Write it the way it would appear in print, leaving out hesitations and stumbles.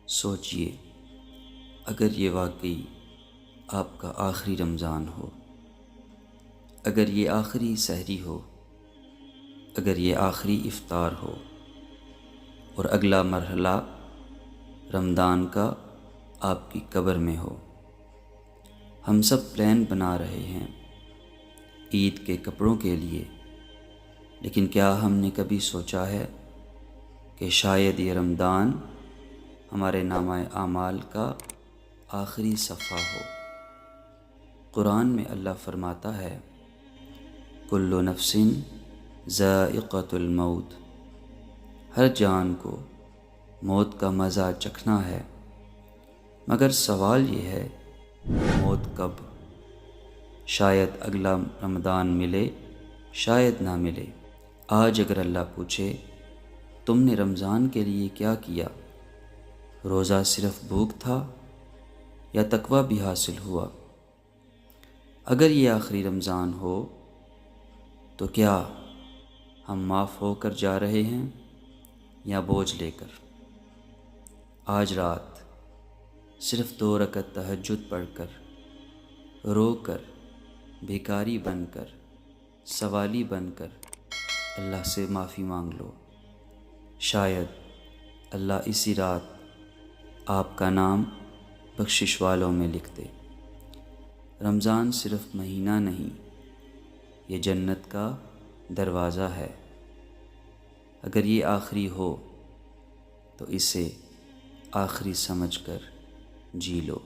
سوچئے، اگر یہ واقعی آپ کا آخری رمضان ہو، اگر یہ آخری سحری ہو، اگر یہ آخری افطار ہو اور اگلا مرحلہ رمضان کا آپ کی قبر میں ہو۔ ہم سب پلان بنا رہے ہیں عید کے کپڑوں کے لیے، لیکن کیا ہم نے کبھی سوچا ہے کہ شاید یہ رمضان ہمارے نامہ اعمال کا آخری صفحہ ہو۔ قرآن میں اللہ فرماتا ہے، کل نفس ذائقۃ الموت، ہر جان کو موت کا مزہ چکھنا ہے، مگر سوال یہ ہے موت کب؟ شاید اگلا رمضان ملے، شاید نہ ملے۔ آج اگر اللہ پوچھے تم نے رمضان کے لیے کیا کیا، روزہ صرف بھوک تھا یا تقویٰ بھی حاصل ہوا؟ اگر یہ آخری رمضان ہو تو کیا ہم معاف ہو کر جا رہے ہیں یا بوجھ لے کر؟ آج رات صرف 2 رکعت تہجد پڑھ کر، رو کر، بھکاری بن کر، سوالی بن کر اللہ سے معافی مانگ لو۔ شاید اللہ اسی رات آپ کا نام بخشش والوں میں لکھ دے۔ رمضان صرف مہینہ نہیں، یہ جنت کا دروازہ ہے۔ اگر یہ آخری ہو تو اسے آخری سمجھ کر جی لو۔